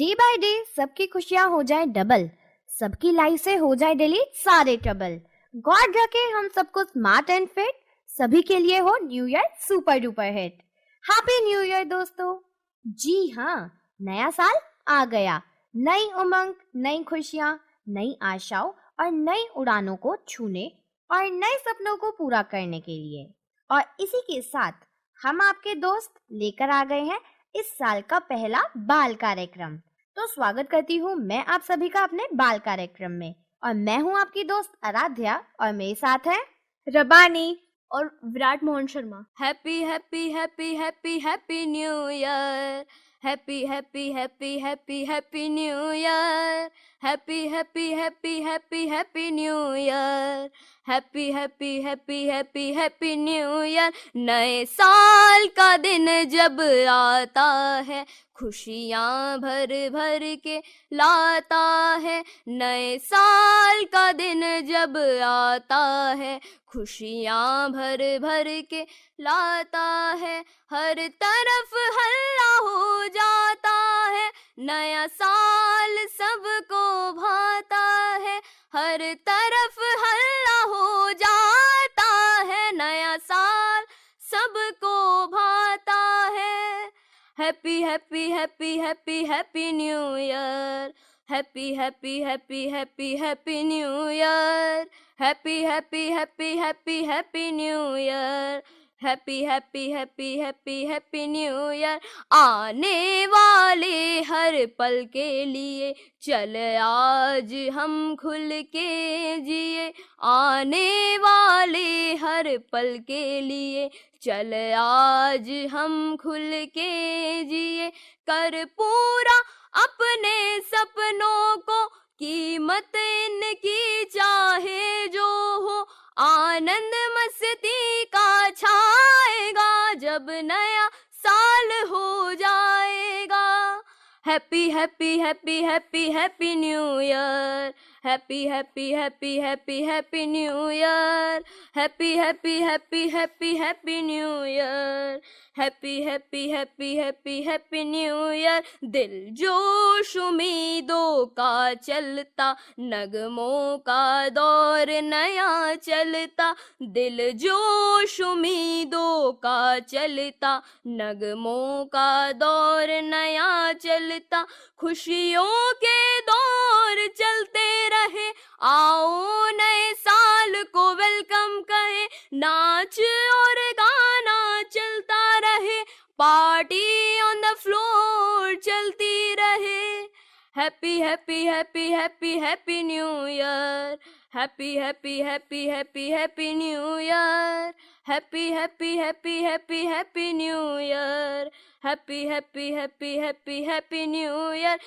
Day by day सबकी खुशियां हो जाए डबल, सबकी लाइफ से हो जाए डिलीट सारे ट्रबल। गॉड रखे हम सबको स्मार्ट एंड फिट, सभी के लिए हो new year super duper hit. Happy new year दोस्तों। जी हाँ, नया साल आ गया, नई उमंग, नई खुशियाँ, नई आशाओं और नई उड़ानों को छूने और नए सपनों को पूरा करने के लिए। और इसी के साथ हम आपके दोस्त लेकर आ गए हैं इस साल का पहला बाल कार्यक्रम। तो स्वागत करती हूँ मैं आप सभी का अपने बाल कार्यक्रम में। और मैं हूँ आपकी दोस्त आराध्या और मेरे साथ है रबानी और Virat Mohan Sharma. Happy happy happy happy happy new year. Happy happy happy happy happy new year. Happy happy happy happy happy new year. Happy happy happy happy happy new year. नए साल का दिन जब आता है, खुशियाँ भर भर के लाता है। नए साल का दिन जब आता है, खुशियाँ भर भर के लाता है। हर तरफ हल्ला हो जाता है, नया साल सबको भाता है। हर तरफ हल्ला हो जाता है, नया साल सबको भाता है। Happy happy happy happy happy new year. Happy happy happy happy happy new year. Happy happy happy happy happy new year. Happy happy happy happy happy new year. आने वाले हर पल के लिए चल आज हम खुल के जिए। आने वाले हर पल के लिए चल आज हम खुल के जिए। कर पूरा अपने सपनों को, कीमत इनकी चाहे जो हो। आनंद मस्ती का छाएगा जब नया साल हो जाएगा। Happy happy happy happy happy new year. Happy happy happy happy happy new year. Happy happy happy happy happy new year. Happy happy happy happy happy new year. दिल जोश उम्मीदों का चलता, नगमों का दौर नया चलता। दिल जोश उम्मीदों का चलता, नगमों का दौर नया चलता। खुशियों के दौर चलते रहे, आओ नए साल को वेलकम कहे। नाच और गाना चलता रहे, पार्टी ऑन द फ्लोर चलती रहे। Happy happy happy happy happy new year. Happy happy happy happy happy new year. Happy happy happy happy happy new year. Happy happy happy happy happy new year.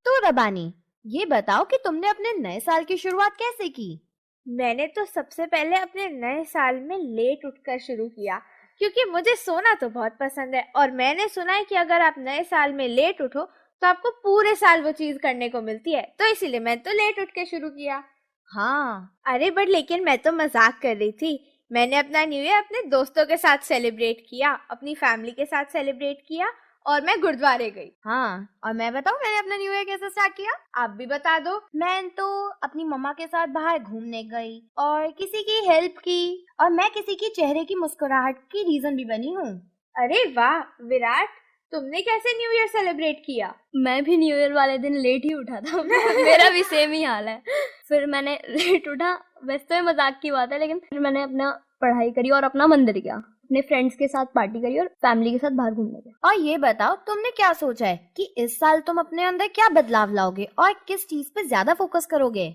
तो रबानी, ये बताओ कि तुमने अपने नए साल की शुरुआत कैसे की? मैंने तो सबसे पहले अपने नए साल में लेट उठकर शुरू किया, क्योंकि मुझे सोना तो बहुत पसंद है। और मैंने सुना है कि अगर आप नए साल में लेट उठो तो आपको पूरे साल वो चीज करने को मिलती है, तो इसीलिए मैं तो लेट उठ के शुरू किया। हाँ, अरे बट लेकिन मैं तो मजाक कर रही थी। मैंने अपना न्यू ईयर अपने दोस्तों के साथ सेलिब्रेट किया, अपनी फैमिली के साथ सेलिब्रेट किया और मैं गुरुद्वारे गई। हाँ, और मैं बताऊँ मैंने अपना न्यू ईयर कैसे स्टार्ट किया? आप भी बता दो। मैं तो अपनी मम्मा के साथ बाहर घूमने गई और किसी की हेल्प की, और मैं किसी की चेहरे की मुस्कुराहट की रीजन भी बनी हूँ। अरे वाह विराट, तुमने कैसे न्यू ईयर सेलिब्रेट किया? मैं भी न्यू ईयर वाले दिन लेट ही उठा था। मेरा भी सेम ही हाल है। फिर मैंने लेट उठा, वैसे तो ये मजाक की बात है, लेकिन फिर मैंने अपना पढ़ाई करी और अपना मंदिर गया, अपने फ्रेंड्स के साथ पार्टी करी और फैमिली के साथ बाहर घूमने गए। और ये बताओ तुमने क्या सोचा है कि इस साल तुम अपने अंदर क्या बदलाव लाओगे और किस चीज पे ज्यादा फोकस करोगे?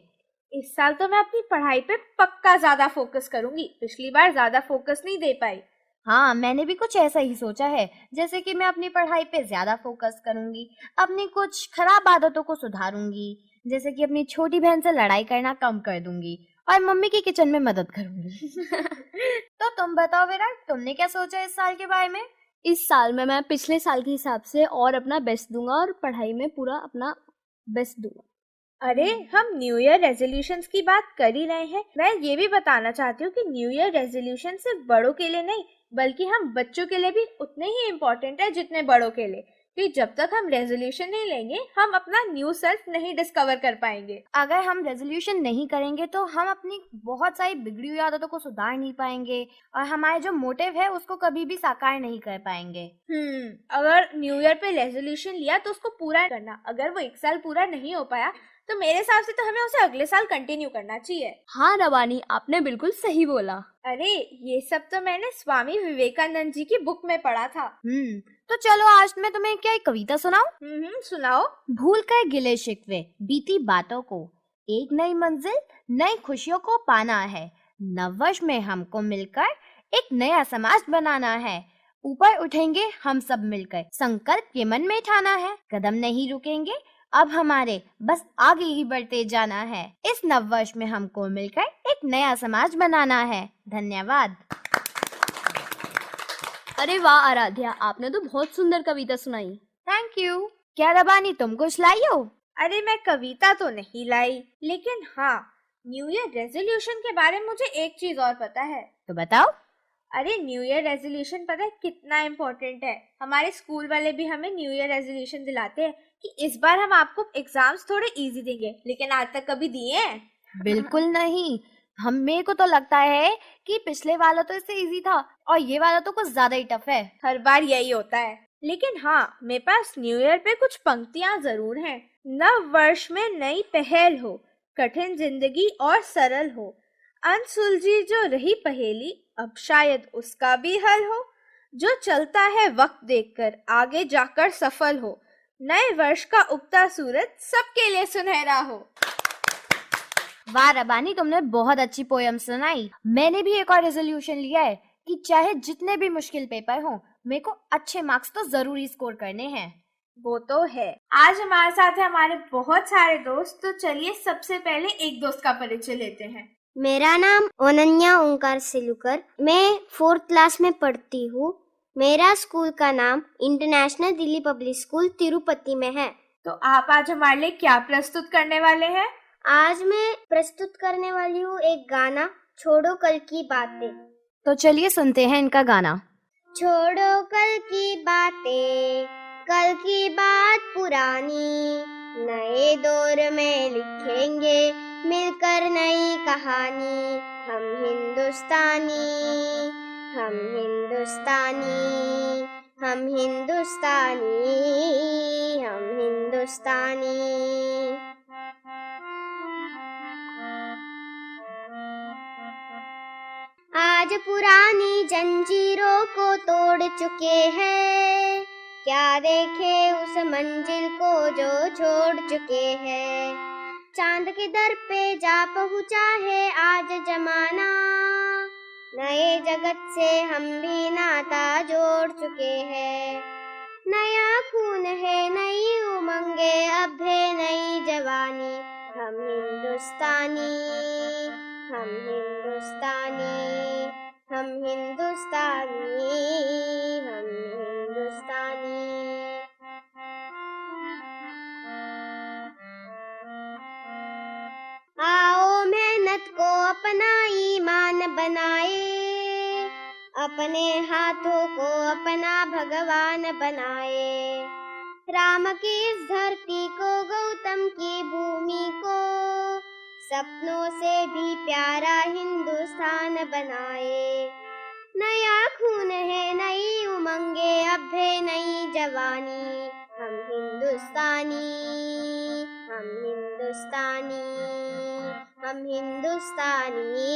इस साल तो मैं अपनी पढ़ाई पे पक्का ज्यादा फोकस करूंगी। पिछली बार ज्यादा फोकस नहीं दे पाई। हाँ, मैंने भी कुछ ऐसा ही सोचा है, जैसे कि मैं अपनी पढ़ाई पे ज्यादा फोकस करूंगी, अपनी कुछ खराब आदतों को सुधारूंगी, जैसे कि अपनी छोटी बहन से लड़ाई करना कम कर दूंगी और मम्मी की किचन में मदद करूंगी। तो तुम बताओ विराट, तुमने क्या सोचा इस साल के बारे में? इस साल में मैं पिछले साल के हिसाब से और अपना बेस्ट दूंगा और पढ़ाई में पूरा अपना बेस्ट दूंगा। अरे हम न्यू ईयर रेजोल्यूशंस की बात कर ही रहे हैं, मैं ये भी बताना चाहती हूँ कि न्यू ईयर रेजोल्यूशन सिर्फ बड़ों के लिए नहीं, बल्कि हम बच्चों के लिए भी उतने ही इम्पोर्टेंट है जितने बड़ों के लिए। कि जब तक हम रेजोल्यूशन नहीं लेंगे हम अपना न्यू सेल्फ नहीं डिस्कवर कर पाएंगे। अगर हम रेजोल्यूशन नहीं करेंगे तो हम अपनी बहुत सारी बिगड़ी हुई आदतों को सुधार नहीं पाएंगे और हमारे जो मोटिव है उसको कभी भी साकार नहीं कर पाएंगे। अगर न्यू ईयर पे रेजोल्यूशन लिया तो उसको पूरा करना, अगर वो 1 साल पूरा नहीं हो पाया तो मेरे हिसाब से तो हमें उसे अगले साल कंटिन्यू करना चाहिए। हाँ रवानी, आपने बिल्कुल सही बोला। अरे ये सब तो मैंने स्वामी विवेकानंद जी की बुक में पढ़ा था। तो चलो आज मैं तुम्हें क्या एक कविता सुनाऊं? सुनाओ। भूल कर गिले शिकवे बीती बातों को, एक नई मंजिल नई खुशियों को पाना है। नववर्ष में हमको मिलकर एक नया समाज बनाना है। ऊपर उठेंगे हम सब मिलकर, संकल्प ये मन में ठाना है। कदम नहीं रुकेंगे अब हमारे, बस आगे ही बढ़ते जाना है। इस नववर्ष में हमको मिलकर एक नया समाज बनाना है। धन्यवाद। अरे वाह आराध्या, आपने तो बहुत सुंदर कविता सुनाई। Thank you. क्या रबानी तुम कुछ लाई हो? अरे मैं कविता तो नहीं लाई, लेकिन हाँ न्यू ईयर रेजोल्यूशन के बारे में मुझे एक चीज और पता है। तो बताओ। अरे न्यू ईयर रेजोल्यूशन पता है कितना इम्पोर्टेंट है। हमारे स्कूल वाले भी हमें न्यू ईयर रेजोल्यूशन दिलाते हैं कि इस बार हम आपको एग्जाम्स थोड़े इजी देंगे, लेकिन आज तक कभी दिए हैं? बिल्कुल नहीं। मेरे को तो लगता है कि पिछले वाला तो इससे इजी था और ये वाला तो कुछ ज्यादा ही टफ है। हर बार यही होता है। लेकिन हाँ, मेरे पास न्यू ईयर पे कुछ पंक्तियां जरूर हैं। नव वर्ष में नई पहल हो, कठिन जिंदगी और सरल हो। अनसुलझी जो रही पहेली, अब शायद उसका भी हल हो। जो चलता है वक्त देखकर, आगे जाकर सफल हो। नए वर्ष का उगता सूरज सबके लिए सुनहरा हो। वाह रबानी, तुमने बहुत अच्छी पोयम सुनाई। मैंने भी एक और रेजोल्यूशन लिया है कि चाहे जितने भी मुश्किल पेपर हो, मेरे को अच्छे मार्क्स तो जरूर स्कोर करने हैं। वो तो है। आज हमारे साथ है हमारे बहुत सारे दोस्त, तो चलिए सबसे पहले एक दोस्त का परिचय लेते हैं। मेरा नाम अनन्या ओंकार सिलुकर, मैं 4th क्लास में पढ़ती हूँ। मेरा स्कूल का नाम international Delhi public school Tirupati में है। तो आप आज हमारे लिए क्या प्रस्तुत करने वाले हैं? आज मैं प्रस्तुत करने वाली हूँ एक गाना, छोड़ो कल की बातें। तो चलिए सुनते हैं इनका गाना। छोड़ो कल की बातें, कल की बात पुरानी, नए दौर में लिखेंगे मिलकर नई कहानी। हम हिंदुस्तानी, हम हिंदुस्तानी, हम हिंदुस्तानी, हम हिंदुस्तानी। आज पुरानी जंजीरों को तोड़ चुके हैं, क्या देखे उस मंजिल को जो छोड़ चुके हैं। चांद के दर पे जा पहुंचा है आज जमाना, नए जगत से हम भी नाता जोड़ चुके हैं। नया खून है, नई उमंगे, अब है नई जवानी। हम हिंदुस्तानी, हम हिंदुस्तानी, हम हिंदुस्तानी, हम हिंदुस्तानी। आओ मेहनत को अपना ईमान बनाए, अपने हाथों को अपना भगवान बनाए। राम की इस धरती को, गौतम की भूमि को, सपनों से भी प्यारा हिंदुस्तान बनाए। नया खून है, नई उमंगे, अब है नई जवानी। हम हिंदुस्तानी, हम हिंदुस्तानी, हम हिंदुस्तानी,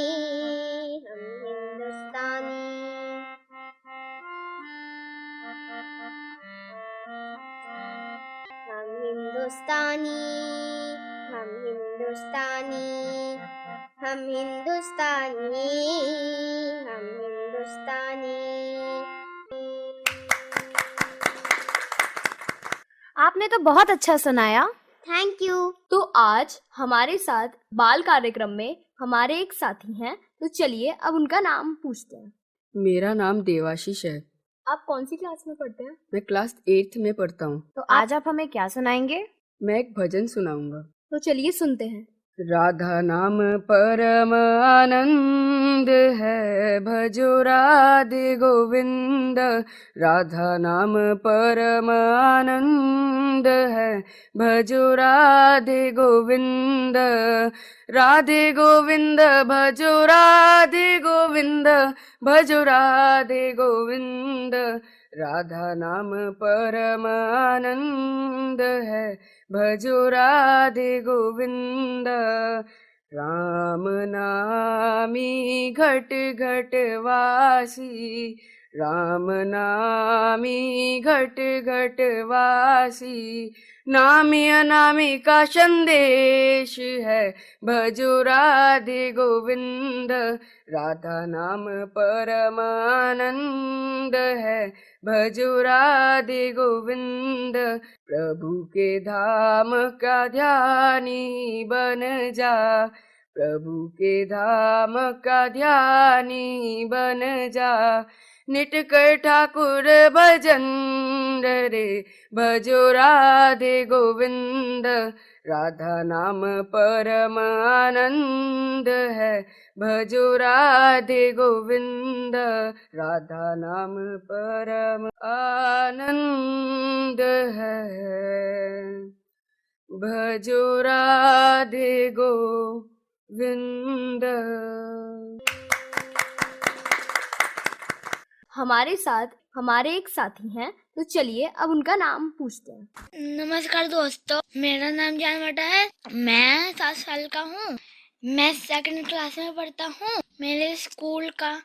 हम हिंदुस्तानी। हम हिंदुस्तानी, हम हिंदुस्तानी, हम हिंदुस्तानी, हम हिंदुस्तानी। आपने तो बहुत अच्छा सुनाया। Thank you. तो आज हमारे साथ बाल कार्यक्रम में हमारे एक साथी हैं, तो चलिए अब उनका नाम पूछते हैं। मेरा नाम देवाशीष है। आप कौन सी क्लास में पढ़ते हैं? मैं क्लास 8th में पढ़ता हूँ। तो आज आप हमें क्या सुनाएंगे? मैं एक भजन सुनाऊंगा। तो चलिए सुनते हैं। राधा नाम परम आनंद है, भजो राधे गोविंद। राधा नाम परम आनंद है, भजो राधे गोविंद। राधे गोविंद भजो राधे गोविंद, भजो राधे गोविंद। राधा नाम परम आनंद है, भजो राधे गोविंद। राम नामी घट घट वासी, राम नामी घट घट वासी। नामी अनामी का संदेश है, भजो राधे गोविंद। राधा नाम परम आनंद है, भजो राधे गोविंद। प्रभु के धाम का ध्यानी बन जा, प्रभु के धाम का ध्यानी बन जा। निट कर ठाकुर भजन रे, भजो राधे गोविंद। राधा नाम परम आनंद है, भजो राधे गोविंद। राधा नाम परम आनंद है, भजो राधे गोविंद। हमारे साथ हमारे एक साथी हैं, तो चलिए अब उनका नाम पूछते हैं। नमस्कार दोस्तों, मेरा नाम जानवटा है। मैं 7 साल का हूँ। मैं 2nd क्लास में पढ़ता हूँ। मेरे स्कूल का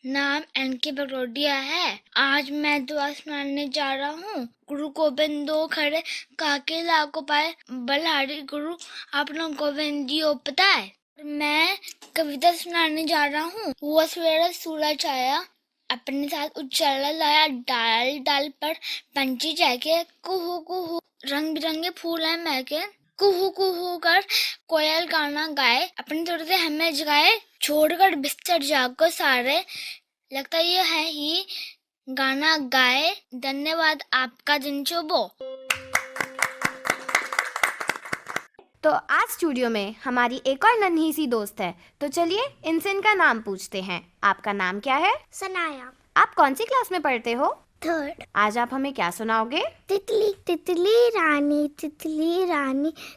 नाम एनके बगरोडिया है। आज मैं दुआ सुनाने जा रहा हूँ। गुरु गोबिंद दो खड़े, काके लागो पाए, बलहारी गुरु अपना गोविंद जी उपताए। मैं कविता सुनाने जा रहा हूँ। हुआ सवेरा सूरज आया, अपने साथ उजाला लाया, डाल डाल पर पंछी जाके कुहू कुहू, रंग बिरंगे फूल हैं महके, कुहू कुहू कर कोयल गाना गाए, अपने तौर से हमें जगाए, छोड़कर बिस्तर जागो सारे, लगता ये है ही गाना गाए। धन्यवाद, आपका दिन शुभ हो। तो आज स्टूडियो में हमारी एक और नन्ही सी दोस्त है, तो चलिए इनसे इनका नाम पूछते हैं। आपका नाम क्या है? सनाया। आप कौन सी क्लास में पढ़ते हो? 3rd। आज आप हमें क्या सुनाओगे? तितली तितली रानी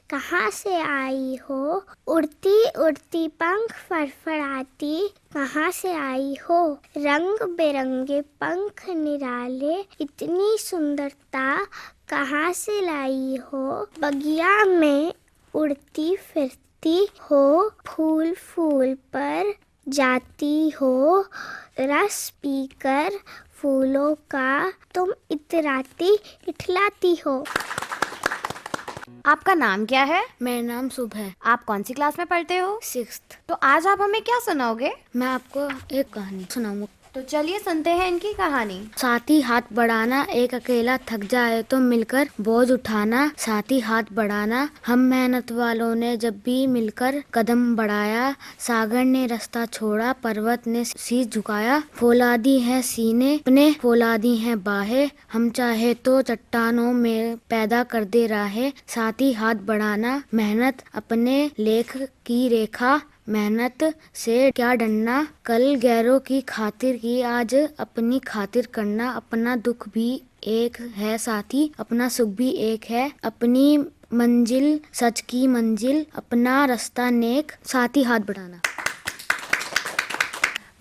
कहाँ से आई हो, उड़ती उड़ती पंख फड़फड़ाती कहाँ से आई हो, रंग बिरंगे पंख निराले इतनी सुंदरता कहाँ से लाई हो, बगिया में उड़ती फिरती हो, फूल फूल पर जाती हो, रस पीकर फूलों का तुम इतराती इठलाती हो। आपका नाम क्या है? मेरा नाम शुभ है। आप कौन सी क्लास में पढ़ते हो? 6th। तो आज आप हमें क्या सुनाओगे? मैं आपको एक कहानी सुनाऊंगा। तो चलिए सुनते हैं इनकी कहानी। साथी हाथ बढ़ाना, एक अकेला थक जाए तो मिलकर बोझ उठाना। साथी हाथ बढ़ाना, हम मेहनत वालों ने जब भी मिलकर कदम बढ़ाया। सागर ने रास्ता छोड़ा, पर्वत ने शीश झुकाया। फौलादी है सीने अपने, फौलादी है बाहें, हम चाहे तो चट्टानों में पैदा कर दे राहें। साथी हाथ बढ़ाना, मेहनत अपने लेख की रेखा, मेहनत से क्या डरना, कल गैरों की खातिर की आज अपनी खातिर करना। अपना दुख भी एक है साथी, अपना सुख भी एक है, अपनी मंजिल सच की मंजिल, अपना रास्ता नेक, साथी हाथ बढ़ाना।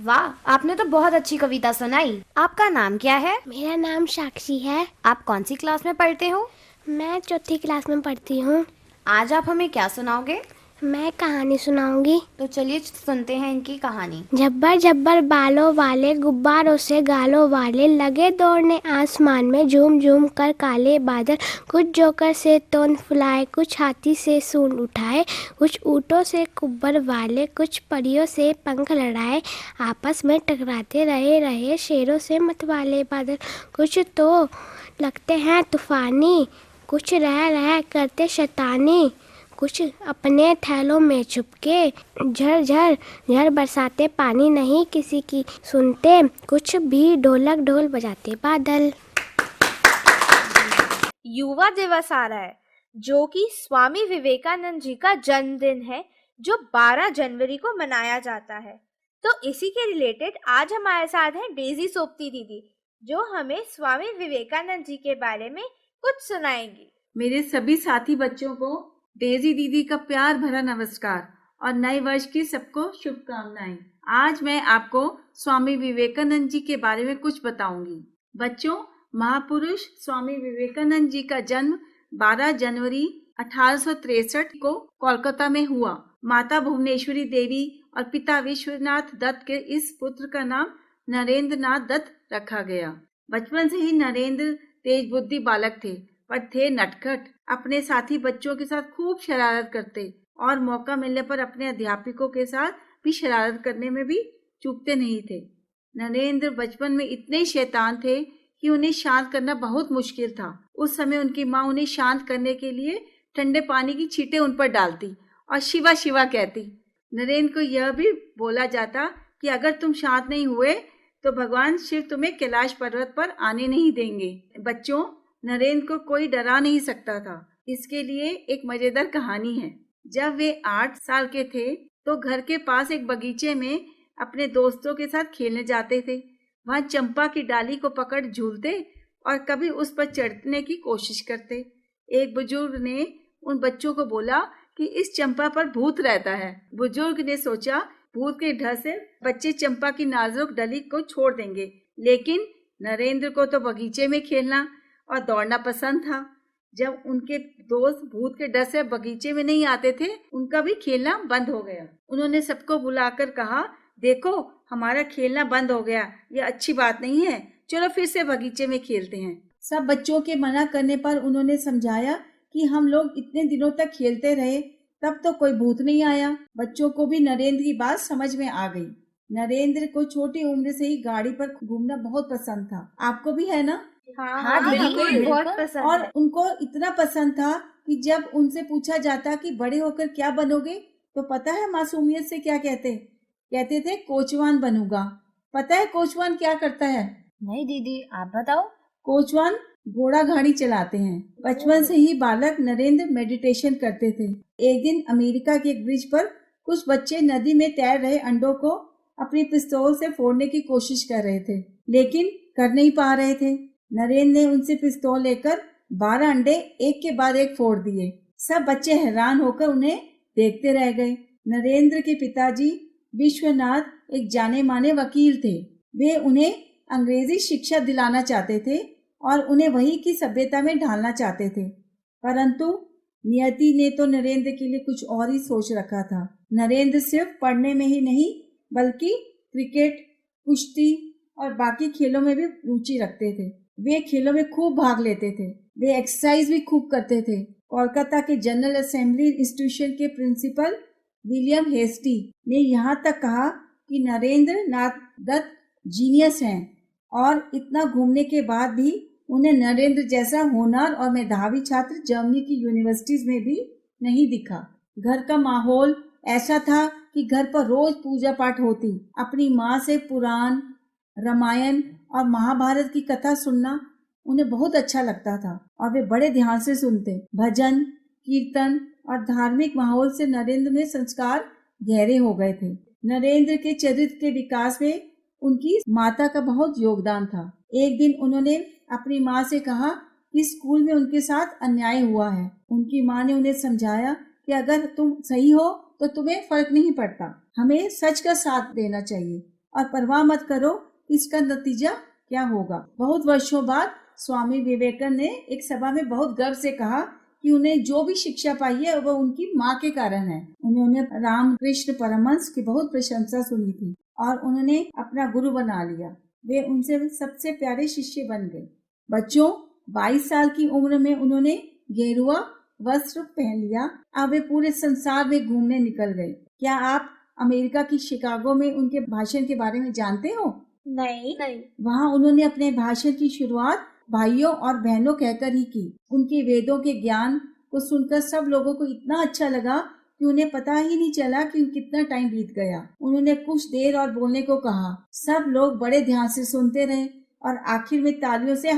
वाह, आपने तो बहुत अच्छी कविता सुनाई। आपका नाम क्या है? मेरा नाम साक्षी है। आप कौन सी क्लास में पढ़ते हो? मैं 4th क्लास में पढ़ती हूँ। आज आप हमें क्या सुनाओगे? मैं कहानी सुनाऊंगी। तो चलिए सुनते हैं इनकी कहानी। जब्बर जब्बर बालों वाले, गुब्बारों से गालों वाले, लगे दौड़ने आसमान में झूम झूम कर काले बादल। कुछ जोकर से तोन फुलाए, कुछ हाथी से सूंड उठाए, कुछ ऊँटों से कुब्बर वाले, कुछ परियों से पंख लड़ाए। आपस में टकराते रहे शेरों से मतवाले बादल। कुछ तो लगते हैं तूफानी, कुछ रह करते शैतानी, कुछ अपने थैलों में छुपके झर झर झर बरसाते पानी, नहीं किसी की सुनते, कुछ भी ढोलक ढोल बजाते बादल। युवा दिवस आ रहा है, जो कि स्वामी विवेकानंद जी का जन्मदिन है। जो 12 जनवरी को मनाया जाता है। तो इसी के रिलेटेड आज हमारे साथ है डेजी सोपती दीदी, जो हमें स्वामी विवेकानंद जी के बारे में कुछ सुनाएंगी। मेरे सभी साथी बच्चों को डेजी दीदी का प्यार भरा नमस्कार और नए वर्ष की सबको शुभकामनाएं। आज मैं आपको स्वामी विवेकानंद जी के बारे में कुछ बताऊंगी। बच्चों, महापुरुष स्वामी विवेकानंद जी का जन्म 12 जनवरी 1863 को कोलकाता में हुआ। माता भुवनेश्वरी देवी और पिता विश्वनाथ दत्त के इस पुत्र का नाम नरेंद्र नाथ दत्त रखा गया। बचपन से ही नरेंद्र तेज बुद्धि बालक थे, पर थे नटखट। अपने साथी बच्चों के साथ खूब शरारत करते और मौका मिलने पर अपने अध्यापकों के साथ भी शरारत करने में भी चूकते नहीं थे। नरेंद्र बचपन में इतने शैतान थे कि उन्हें शांत करना बहुत मुश्किल था। उस समय उनकी माँ उन्हें शांत करने के लिए ठंडे पानी की छींटें उन पर डालती और शिवा शिवा कहती। नरेंद्र को यह भी बोला जाता कि अगर तुम शांत नहीं हुए तो भगवान शिव तुम्हें कैलाश पर्वत पर आने नहीं देंगे। बच्चों, नरेंद्र को कोई डरा नहीं सकता था। इसके लिए एक मजेदार कहानी है। जब वे 8 साल के थे तो घर के पास एक बगीचे में अपने दोस्तों के साथ खेलने जाते थे। वहाँ चंपा की डाली को पकड़ झूलते और कभी उस पर चढ़ने की कोशिश करते। एक बुजुर्ग ने उन बच्चों को बोला कि इस चंपा पर भूत रहता है। बुजुर्ग ने सोचा भूत के डर से बच्चे चंपा की नाजुक डली को छोड़ देंगे, लेकिन नरेंद्र को तो बगीचे में खेलना और दौड़ना पसंद था। जब उनके दोस्त भूत के डर से बगीचे में नहीं आते थे, उनका भी खेलना बंद हो गया। उन्होंने सबको बुलाकर कहा, देखो हमारा खेलना बंद हो गया, यह अच्छी बात नहीं है, चलो फिर से बगीचे में खेलते हैं। सब बच्चों के मना करने पर उन्होंने समझाया कि हम लोग इतने दिनों तक खेलते रहे, तब तो कोई भूत नहीं आया। बच्चों को भी नरेंद्र की बात समझ में आ गई। नरेंद्र को छोटी उम्र से ही गाड़ी पर घूमना बहुत पसंद था। आपको भी है ना? हाँ, बिल्कुल, बहुत बिल्कुल। पसंद और है। उनको इतना पसंद था कि जब उनसे पूछा जाता कि बड़े होकर क्या बनोगे, तो पता है मासूमियत से क्या कहते थे, कोचवान बनूंगा। पता है कोचवान क्या करता है? नहीं दीदी, आप बताओ। कोचवान घोड़ा गाड़ी चलाते हैं। बचपन से ही बालक नरेंद्र मेडिटेशन करते थे। एक दिन अमेरिका के एक ब्रिज पर कुछ बच्चे नदी में तैर रहे अंडों को अपनी पिस्तौल से फोड़ने की कोशिश कर रहे थे, लेकिन कर नहीं पा रहे थे। नरेंद्र ने उनसे पिस्तौल लेकर 12 अंडे एक के बाद एक फोड़ दिए। सब बच्चे हैरान होकर उन्हें देखते रह गए। नरेंद्र के पिताजी विश्वनाथ एक जाने माने वकील थे। वे उन्हें अंग्रेजी शिक्षा दिलाना चाहते थे और उन्हें वही की सभ्यता में ढालना चाहते थे, परंतु नियति ने तो नरेंद्र के लिए कुछ और ही सोच रखा था। नरेंद्र सिर्फ पढ़ने में ही नहीं बल्कि क्रिकेट, कुश्ती और बाकी खेलों में भी रुचि रखते थे। वे खेलों में खूब भाग लेते थे। वे एक्सरसाइज भी खूब करते थे। कोलकाता के जनरल असेंबली इंस्टीट्यूशन के प्रिंसिपल विलियम हेस्टी ने यहाँ तक कहा कि नरेंद्र नाथ दत्त जीनियस हैं, और इतना घूमने के बाद भी उन्हें नरेंद्र जैसा होनहार और मेधावी छात्र जर्मनी की यूनिवर्सिटीज में भी नहीं दिखा। घर का माहौल ऐसा था कि घर पर रोज पूजा पाठ होती। अपनी माँ से पुराण, रामायण और महाभारत की कथा सुनना उन्हें बहुत अच्छा लगता था और वे बड़े ध्यान से सुनते। भजन, कीर्तन और धार्मिक माहौल से नरेंद्र में संस्कार गहरे हो गए थे। नरेंद्र के चरित्र के विकास में उनकी माता का बहुत योगदान था। एक दिन उन्होंने अपनी माँ से कहा कि स्कूल में उनके साथ अन्याय हुआ है। उनकी माँ ने उन्हें समझाया कि अगर तुम सही हो तो तुम्हें फर्क नहीं पड़ता, हमें सच का साथ देना चाहिए और परवाह मत करो इसका नतीजा क्या होगा। बहुत वर्षों बाद स्वामी विवेकानंद ने एक सभा में बहुत गर्व से कहा कि उन्हें जो भी शिक्षा पाई है वह उनकी माँ के कारण है। उन्होंने रामकृष्ण परमहंस की बहुत प्रशंसा सुनी थी और उन्होंने अपना गुरु बना लिया। वे उनसे सबसे प्यारे शिष्य बन गए। बच्चों, 22 साल की उम्र में उन्होंने गेरुआ वस्त्र पहन लिया। अब वे पूरे संसार में घूमने निकल गए। क्या आप अमेरिका की शिकागो में उनके भाषण के बारे में जानते हो? नहीं। वहाँ उन्होंने अपने भाषण की शुरुआत भाइयों और बहनों कहकर ही की। उनके वेदों के ज्ञान को सुनकर सब लोगों को इतना अच्छा लगा कि उन्हें पता ही नहीं चला कि कितना टाइम बीत गया। उन्होंने कुछ देर और बोलने को कहा। सब लोग बड़े ध्यान से सुनते रहे और आखिर में तालियों से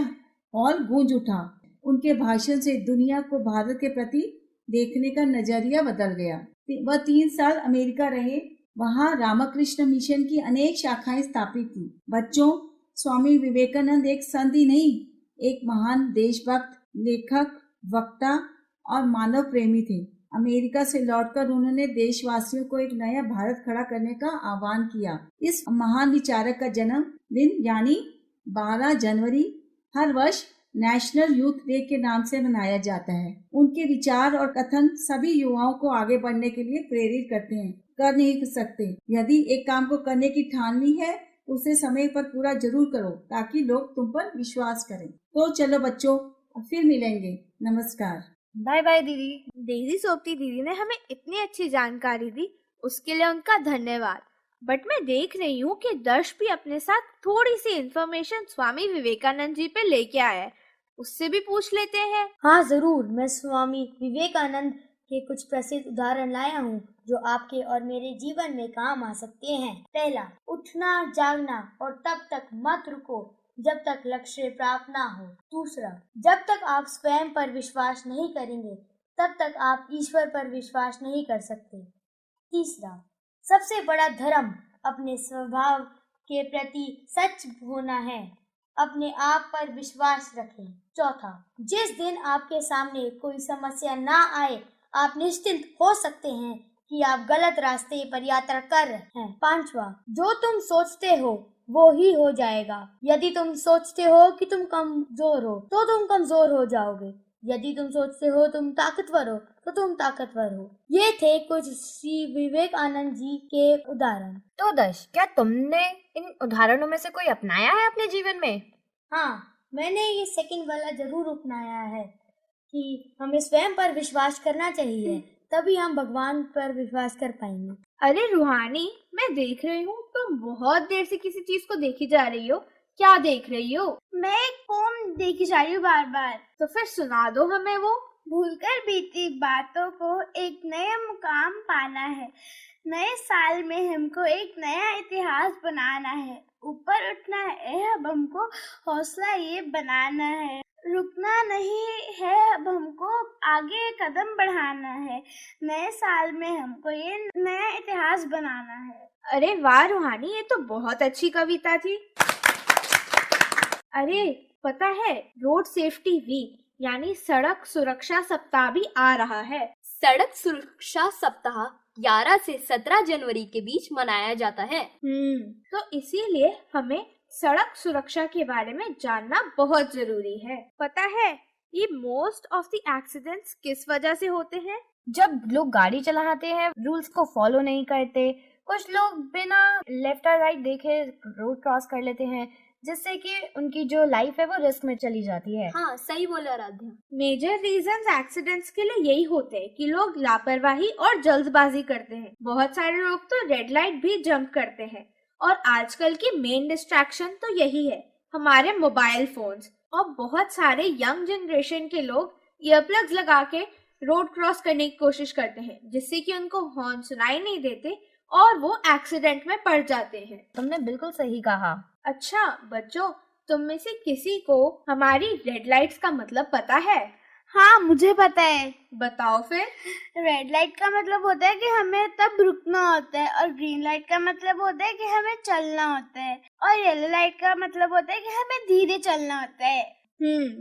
हॉल गूंज उठा। उनके भाषण से दुनिया को भारत के प्रति देखने का नजरिया बदल गया। वह 3 साल अमेरिका रहे। वहाँ रामकृष्ण मिशन की अनेक शाखाएं स्थापित की। बच्चों, स्वामी विवेकानंद एक संत ही नहीं, एक महान देशभक्त, लेखक, वक्ता और मानव प्रेमी थे। अमेरिका से लौटकर उन्होंने देशवासियों को एक नया भारत खड़ा करने का आह्वान किया। इस महान विचारक का जन्म दिन यानी 12 जनवरी हर वर्ष नेशनल यूथ डे के नाम से मनाया जाता है। उनके विचार और कथन सभी युवाओं को आगे बढ़ने के लिए प्रेरित करते हैं। कर नहीं सकते, यदि एक काम को करने की ठान ली है उसे समय पर पूरा जरूर करो ताकि लोग तुम पर विश्वास करें। तो चलो बच्चों, फिर मिलेंगे। नमस्कार। बाय बाय दीदी। डेजी सोप्ती दीदी ने हमें इतनी अच्छी जानकारी दी, उसके लिए उनका धन्यवाद। बट मैं देख रही हूँ कि दर्श भी अपने साथ थोड़ी सी इंफॉर्मेशन स्वामी विवेकानंद जी पे लेके आया है, उससे भी पूछ लेते हैं। हाँ जरूर, मैं स्वामी विवेकानंद के कुछ प्रसिद्ध उदाहरण लाया हूँ जो आपके और मेरे जीवन में काम आ सकते हैं। पहला, उठना जागना और तब तक मत रुको जब तक लक्ष्य प्राप्त ना हो। दूसरा, जब तक आप स्वयं पर विश्वास नहीं करेंगे तब तक आप ईश्वर पर विश्वास नहीं कर सकते। तीसरा, सबसे बड़ा धर्म अपने स्वभाव के प्रति सच होना है, अपने आप पर विश्वास रखें। चौथा, जिस दिन आपके सामने कोई समस्या ना आए आप निश्चिंत हो सकते हैं कि आप गलत रास्ते पर यात्रा कर रहे हैं। पांचवा, जो तुम सोचते हो वो ही हो जाएगा। यदि तुम सोचते हो कि तुम कमजोर हो तो तुम कमजोर हो जाओगे, यदि तुम सोचते हो तुम ताकतवर हो तो तुम ताकतवर हो। ये थे कुछ श्री विवेकानंद जी के उदाहरण। तो दर्श, क्या तुमने इन उदाहरणों में से कोई अपनाया है अपने जीवन में? हाँ, मैंने ये सेकंड वाला जरूर अपनाया है कि हमें स्वयं पर विश्वास करना चाहिए, तभी हम भगवान पर विश्वास कर पाएंगे। अरे रूहानी, मैं देख रही हूँ तुम बहुत देर से किसी चीज को देखी जा रही हो। क्या देख रही हो? मैं एक पोम देखी जा रही हूँ बार बार। तो फिर सुना दो हमें वो। भूलकर बीती बातों को एक नया मुकाम पाना है, नए साल में हमको एक नया इतिहास बनाना है, ऊपर उठना है अब हमको, हौसला ये बनाना है, रुकना नहीं है अब हमको, आगे कदम बढ़ाना है, नए साल में हमको ये नया इतिहास बनाना है। अरे वाह रूहानी, ये तो बहुत अच्छी कविता थी। अरे पता है, रोड सेफ्टी वीक यानी सड़क सुरक्षा सप्ताह भी आ रहा है। सड़क सुरक्षा सप्ताह 11 से 17 जनवरी के बीच मनाया जाता है। तो इसीलिए हमें सड़क सुरक्षा के बारे में जानना बहुत जरूरी है। पता है ये मोस्ट ऑफ द एक्सीडेंट्स किस वजह से होते हैं? जब लोग गाड़ी चलाते हैं, रूल्स को फॉलो नहीं करते, कुछ लोग बिना लेफ्ट और राइट देखे रोड क्रॉस कर लेते हैं, जिससे कि उनकी जो लाइफ है वो रिस्क में चली जाती है। हाँ, सही बोला राध्या। मेजर रीजंस एक्सीडेंट्स के लिए यही होते हैं कि लोग लापरवाही और जल्दबाजी करते हैं। बहुत सारे लोग तो रेड लाइट भी जंप करते हैं, और आजकल की मेन डिस्ट्रैक्शन तो यही है, हमारे मोबाइल फोन्स। और बहुत सारे यंग जनरेशन के लोग ईयरप्लग्स लगा के रोड क्रॉस करने की कोशिश करते हैं, जिससे कि उनको हॉर्न सुनाई नहीं देते और वो एक्सीडेंट में पड़ जाते हैं। तुमने बिल्कुल सही कहा। अच्छा बच्चों, तुम में से किसी को हमारी रेड लाइट्स का मतलब पता है? हाँ, मुझे पता है। बताओ फिर। रेड लाइट का मतलब होता है कि हमें तब रुकना होता है, और ग्रीन लाइट का मतलब होता है कि हमें चलना होता है, और येलो लाइट का मतलब होता है कि हमें धीरे चलना होता है।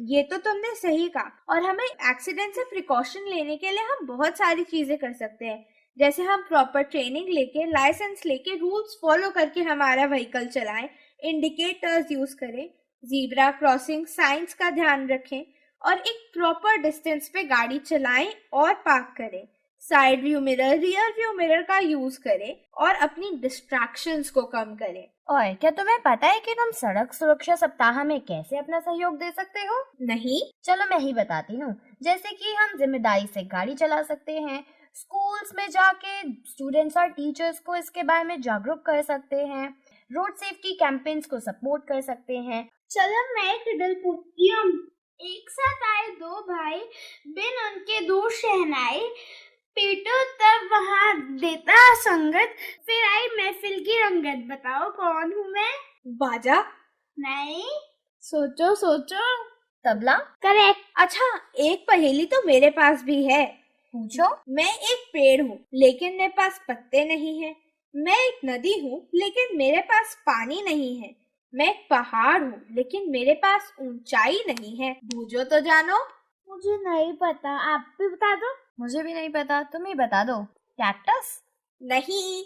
ये तो तुमने सही कहा। और हमें एक्सीडेंट से प्रिकॉशन लेने के लिए हम बहुत सारी चीजें कर सकते हैं, जैसे हम प्रॉपर ट्रेनिंग लेके, लाइसेंस लेके, रूल्स फॉलो करके हमारा व्हीकल चलाएं, इंडिकेटर्स यूज करें, जीब्रा क्रॉसिंग साइंस का ध्यान रखें, और एक प्रॉपर डिस्टेंस पे गाड़ी चलाएं और पार्क करें, side view mirror, rear view mirror का यूज करें, और अपनी डिस्ट्रैक्शंस को कम करें। और क्या तुम्हें पता है कि तुम सड़क सुरक्षा सप्ताह में कैसे अपना सहयोग दे सकते हो? नहीं? चलो मैं ही बताती हूँ। जैसे कि हम जिम्मेदारी से गाड़ी चला सकते हैं, स्कूल्स में जाके स्टूडेंट्स और टीचर्स को इसके बारे में जागरूक कर सकते हैं, रोड सेफ्टी कैंपेन्स को सपोर्ट कर सकते हैं। चलो मैं एक रिडल पूछती हूँ। एक साथ आए दो भाई, बिन उनके दूर शहनाई, पीटो तब वहाँ देता संगत, फिर आई महफिल की रंगत। बताओ कौन हूँ मैं? बाजा? नहीं। सोचो सोचो। तबला? करेक्ट। अच्छा, एक पहेली तो मेरे पास भी है। पूछो। मैं एक पेड़ हूँ लेकिन मेरे पास पत्ते नहीं है। मैं एक नदी हूँ लेकिन मेरे पास पानी नहीं है। मैं एक पहाड़ हूँ लेकिन मेरे पास ऊंचाई नहीं है। बूझो तो जानो। मुझे नहीं पता, आप भी बता दो। मुझे भी नहीं पता, तुम ही बता दो। कैक्टस? नहीं,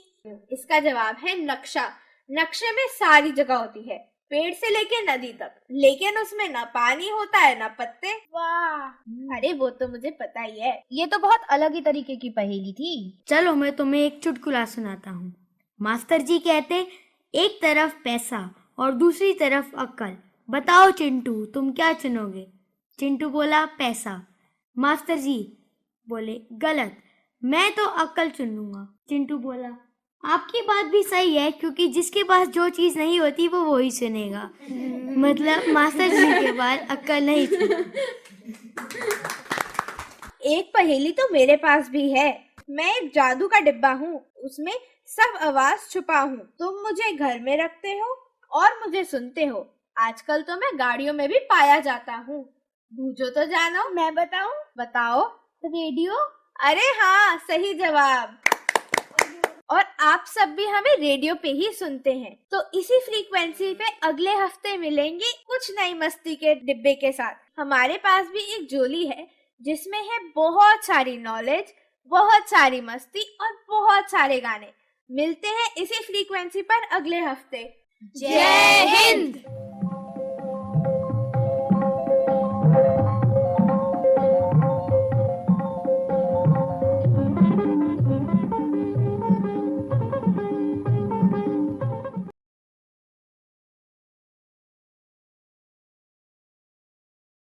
इसका जवाब है नक्शा। नक्शे में सारी जगह होती है, पेड़ से लेके नदी तक, लेकिन उसमें ना पानी होता है ना पत्ते। वाह, अरे वो तो मुझे पता ही है। ये तो बहुत अलग ही तरीके की पहेली थी। चलो मैं तुम्हें एक चुटकुला सुनाता हूँ। मास्टर जी कहते, एक तरफ पैसा और दूसरी तरफ अक्ल, बताओ चिंटू तुम क्या चुनोगे? चिंटू बोला पैसा। मास्टर जी बोले गलत, मैं तो अक्ल चुन लूंगा। चिंटू बोला आपकी बात भी सही है, क्योंकि जिसके पास जो चीज नहीं होती वो वही चुनेगा। मतलब मास्टर जी के पास अक्ल नहीं थी। एक पहेली तो मेरे पास भी है। मैं एक जादू का डिब्बा हूँ, उसमें सब आवाज छुपा हूँ। तुम मुझे घर में रखते हो और मुझे सुनते हो। आजकल तो मैं गाड़ियों में भी पाया जाता हूँ। बूझो तो जानो। मैं बताऊं? बताओ। रेडियो? अरे हाँ, सही जवाब। और आप सब भी हमें रेडियो पे ही सुनते हैं। तो इसी फ्रीक्वेंसी पे अगले हफ्ते मिलेंगे कुछ नई मस्ती के डिब्बे के साथ। हमारे पास भी एक झोली है जिसमें है बहुत सारी नॉलेज, बहुत सारी मस्ती और बहुत सारे गाने। मिलते हैं इसी फ्रीक्वेंसी पर अगले हफ्ते। जय हिंद।